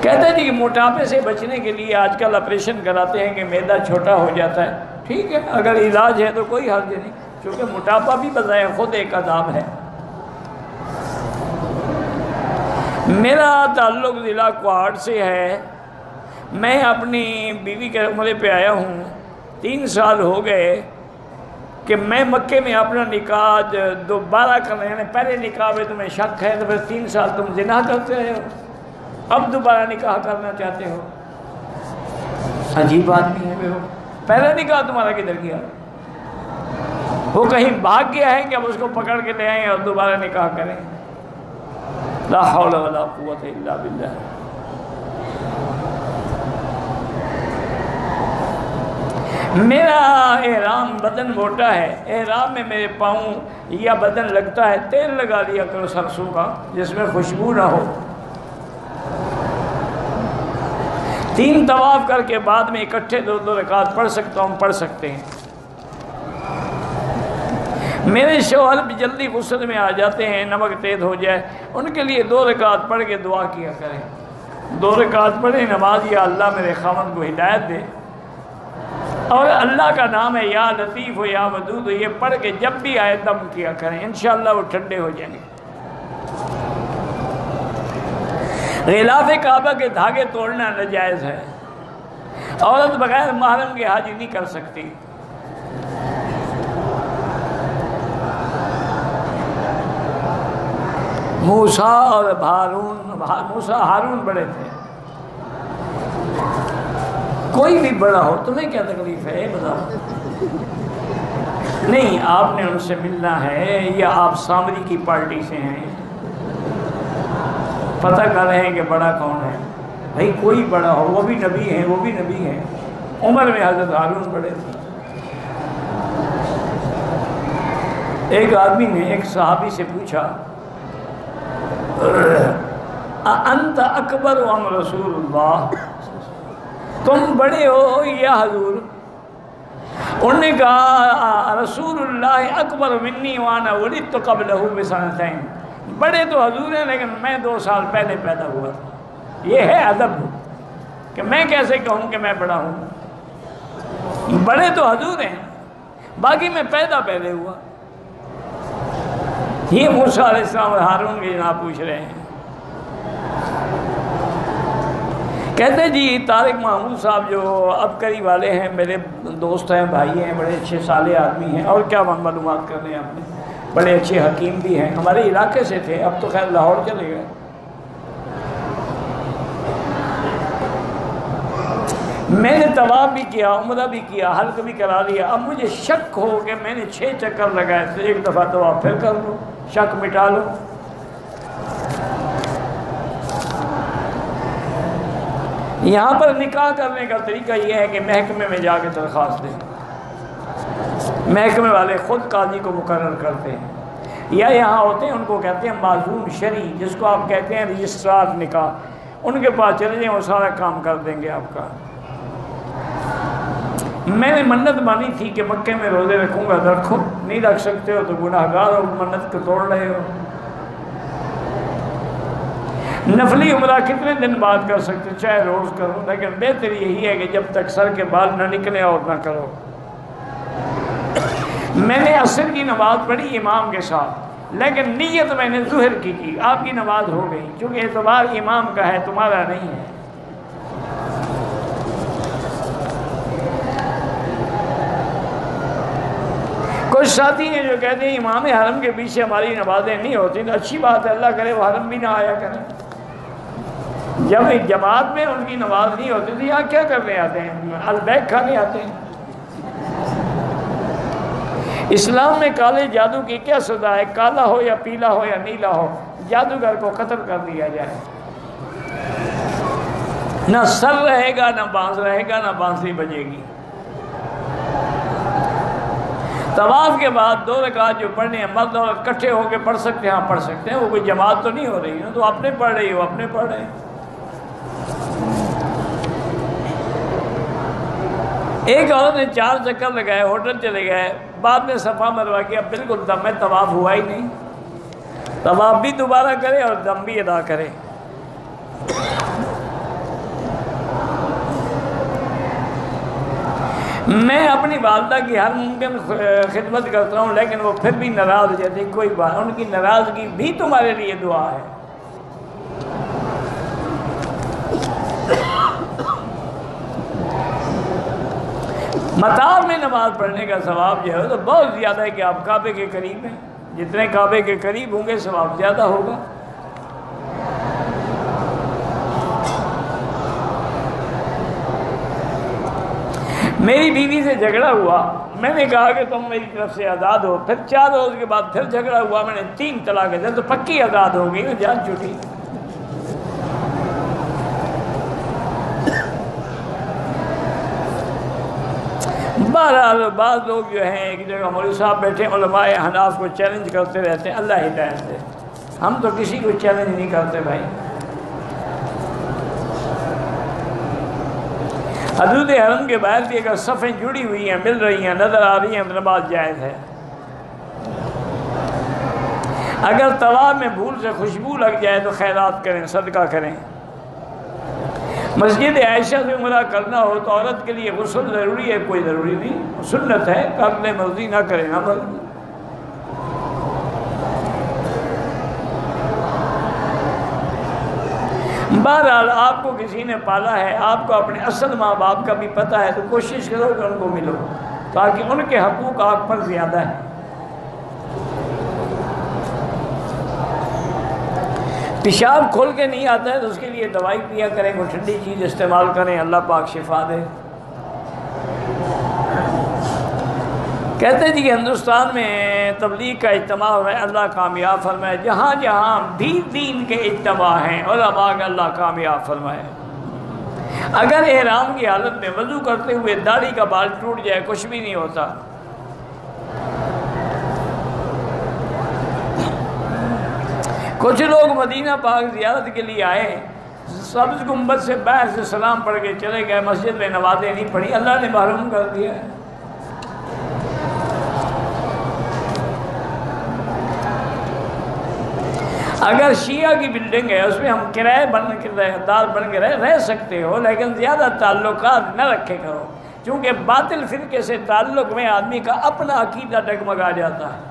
کہتے ہیں جی کہ موٹاپے سے بچنے کے لیے آج کل آپریشن کراتے ہیں کہ معدہ چھوٹا ہو جاتا ہے. ٹھیک ہے، اگر علاج ہے تو کوئی حرج نہیں، کیونکہ موٹاپا بھی بذات خود ایک عذاب ہے. میرا تعلق ضلع کوہاٹ سے ہے. میں اپنی بیوی کے عمرے پہ آیا ہوں. 3 سال ہو گئے کہ میں مکے میں اپنا نکاح دوبارہ کر رہے ہیں. پہلے نکاح میں تمہیں شک ہے تو پھر 3 سال تم زنا کرتے رہے ہو، اب دوبارہ نکاح کرنا چاہتے ہو. عجیب آدمی ہے وہ. پہلا نکاح تمہارا کدھر گیا؟ وہ کہیں بھاگ گیا ہے کہ اب اس کو پکڑ کے لے آئیں اور دوبارہ نکاح کریں؟ لا حول ولا قوت الا باللہ. میرا احرام بدن موٹا ہے. احرام میں میرے پاؤں یا بدن لگتا ہے، تیل لگا دیا کرو سرسوں کا جس میں خوشبو نہ ہو. 3 طواف کر کے بعد میں اکٹھے 2 رکعت پڑھ سکتا ہوں، پڑھ سکتے ہیں. میرے شوہر بھی جلدی غسل میں آ جاتے ہیں، نمک تیز ہو جائے، ان کے لیے 2 رکعت پڑھ کے دعا کیا کریں. 2 رکعت پڑھیں نماز، یا اللہ میرے خاوند کو ہدایت دے، اور اللہ کا نام ہے یا لطیف ہو یا ودود ہو، یہ پڑھ کے جب بھی آئے دم کیا کریں، انشاءاللہ وہ ٹھنڈے ہو جائیں گے. غلاف کعبہ کے دھاگے توڑنا ناجائز ہے. عورت بغیر محرم کے حج نہیں کر سکتی. موسیٰ اور ہارون بڑے تھے. کوئی بھی بڑا ہو، تمہیں کیا تکلیف ہے بتاؤ؟ نہیں، آپ نے ان سے ملنا ہے یا آپ سامری کی پارٹی سے ہیں؟ پتہ کر رہے ہیں کہ بڑا کون ہے؟ بھائی کوئی بڑا ہو، وہ بھی نبی ہیں، وہ بھی نبی ہیں. عمر میں حضرت ہارون بڑے تھے. ایک آدمی نے ایک صحابی سے پوچھا، انت اکبر ام رسول اللہ، تم بڑے ہو یا حضور؟ انہوں نے کہا رسول اللہ اکبر منی وانا ولدت قبلہ بسنتین، بڑے تو حضور ہیں لیکن میں 2 سال پہلے پیدا ہوا تھا. یہ ہے ادب کہ میں کیسے کہوں کہ میں بڑا ہوں. بڑے تو حضور ہیں، باقی میں پیدا پہلے ہوا. یہ موسیٰ علیہ السلام اور ہارون کے جناب پوچھ رہے ہیں. کہتے جی طارق محمود صاحب جو عبقری والے ہیں، میرے دوست ہیں، بھائی ہیں، بڑے اچھے صالح آدمی ہیں، اور کیا معلومات کر رہے ہیں آپ نے، بڑے اچھے حکیم بھی ہیں، ہمارے علاقے سے تھے، اب تو خیر لاہور چلے گئے. میں نے طواف بھی کیا، عمرہ بھی کیا، حلق بھی کرا لیا. اب مجھے شک ہو کہ میں نے 6 چکر لگائے تھے، ایک دفعہ طواف پھر کر لو، شک مٹا لو. یہاں پر نکاح کرنے کا طریقہ یہ ہے کہ محکمے میں جا کے درخواست دیں. محکمے والے خود قاضی کو مقرر کرتے ہیں، یا یہاں ہوتے ہیں، ان کو کہتے ہیں معزوم شرعی، جس کو آپ کہتے ہیں رجسٹرار نکاح. ان کے پاس چلے جائیں، وہ سارا کام کر دیں گے آپ کا. میں نے منت مانی تھی کہ مکے میں روزے رکھوں گا، رکھو. نہیں رکھ سکتے ہو تو گناہ گار ہو، منت کو توڑ رہے ہو. نفلی عمرہ کتنے دن بعد کر سکتے، چاہے روز کرو، لیکن بہتر یہی ہے کہ جب تک سر کے بال نہ نکلے اور نہ کرو. میں نے عصر کی نماز پڑھی امام کے ساتھ، لیکن نیت میں نے ظہر کی. آپ کی نماز ہو گئی، چونکہ اعتبار امام کا ہے، تمہارا نہیں ہے. کچھ ساتھی ہیں جو کہتے ہیں امام حرم کے پیچھے ہماری نمازیں نہیں ہوتی. تو اچھی بات ہے، اللہ کرے وہ حرم بھی نہ آیا کریں. جب ایک جماعت میں ان کی نماز نہیں ہوتی تو یہاں کیا کرنے آتے ہیں؟ البیک کھانے آتے ہیں. اسلام میں کالے جادو کی کیا سزا ہے؟ کالا ہو یا پیلا ہو یا نیلا ہو، جادوگر کو قتل کر دیا جائے. نہ سر رہے گا، نہ بانس رہے گا، نہ بانسری بجے گی. طواف کے بعد 2 رکعت جو پڑھنے ہیں، مرد اور اکٹھے ہو کے پڑھ سکتے ہیں. ہاں پڑھ سکتے ہیں، وہ کوئی جماعت تو نہیں ہو رہی ہے، تو اپنے پڑھ رہی ہو، اپنے پڑھ رہے ہیں. ایک عورت نے 4 چکر لگائے، ہوٹل چلے گئے، بعد میں صفا مروا کیا، بالکل دم میں طواف ہوا ہی نہیں. طواف بھی دوبارہ کرے اور دم بھی ادا کرے. میں اپنی والدہ کی ہر ممکن خدمت کرتا ہوں، لیکن وہ پھر بھی ناراض ہو جاتے، کوئی بات، ان کی ناراضگی بھی تمہارے لیے دعا ہے۔ مطار میں نماز پڑھنے کا ثواب جو ہے تو بہت زیادہ ہے کہ آپ کعبے کے قریب ہیں، جتنے کعبے کے قریب ہوں گے ثواب زیادہ ہوگا۔ میری بیوی سے جھگڑا ہوا، میں نے کہا کہ تم میری طرف سے آزاد ہو، پھر 4 روز کے بعد پھر جھگڑا ہوا، میں نے 3 طلاق دے تو پکی آزاد ہو گئی نا، جان چھوٹی۔ بہرحال بعض لوگ جو ہیں ایک جگہ مولوی صاحب بیٹھے علماء احناف کو چیلنج کرتے رہتے ہیں، اللہ ہدایت دے، ہم تو کسی کو چیلنج نہیں کرتے بھائی۔ حدود حرم کے باہر بھی اگر صفیں جڑی ہوئی ہیں، مل رہی ہیں، نظر آ رہی ہیں، نماز جائز ہے۔ اگر طواف میں بھول سے خوشبو لگ جائے تو خیرات کریں، صدقہ کریں۔ مسجد عائشہ سے عمرہ کرنا ہو تو عورت کے لیے غسل ضروری ہے؟ کوئی ضروری نہیں، سنت ہے، کر لے، مرضی نہ کرے نہ مرضی۔ بہرحال آپ کو کسی نے پالا ہے، آپ کو اپنے اصل ماں باپ کا بھی پتہ ہے، تو کوشش کرو کہ ان کو ملو، تاکہ ان کے حقوق آپ پر زیادہ ہیں۔ پیشاب کھول کے نہیں آتا ہے تو اس کے لیے دوائی پیا کریں، کوئی ٹھنڈی چیز استعمال کریں، اللہ پاک شفا دے۔ کہتے ہیں جی کہ ہندوستان میں تبلیغ کا اجتماع ہو رہا ہے، اللہ کامیاب فرمائے۔ جہاں جہاں بھی دین کے اجتماع ہیں، علماء کا اللہ کامیاب فرمائے۔ اگر احرام کی حالت میں وضو کرتے ہوئے داڑھی کا بال ٹوٹ جائے، کچھ بھی نہیں ہوتا۔ کچھ لوگ مدینہ پاک زیارت کے لیے آئے، سبز گنبد سے باہر سے سلام پڑھ کے چلے گئے، مسجد میں نمازیں نہیں پڑھی، اللہ نے محروم کر دیا ہے۔ اگر شیعہ کی بلڈنگ ہے، اس میں ہم کرایہ دار بن کے رہ سکتے ہو، لیکن زیادہ تعلقات نہ رکھے کرو، چونکہ باطل فرقے سے تعلق میں آدمی کا اپنا عقیدہ ڈگمگا جاتا ہے۔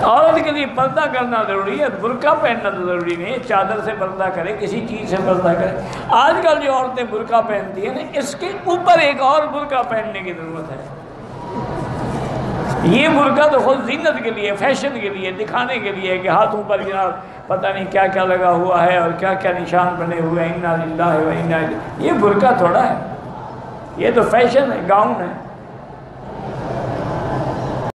عورت کے لیے پردہ کرنا ضروری ہے، برقع پہننا تو ضروری نہیں ہے، چادر سے پردہ کرے، کسی چیز سے پردہ کرے۔ آج کل جو عورتیں برقع پہنتی ہیں نا، اس کے اوپر ایک اور برقع پہننے کی ضرورت ہے۔ یہ برقع تو خود زینت کے لیے، فیشن کے لیے، دکھانے کے لیے کہ ہاتھوں پر پتہ نہیں کیا کیا لگا ہوا ہے اور کیا کیا نشان بنے ہوئے ہیں، انا للہ و انا الیہ۔ یہ برقع تھوڑا ہے، یہ تو فیشن ہے، گاؤن ہے۔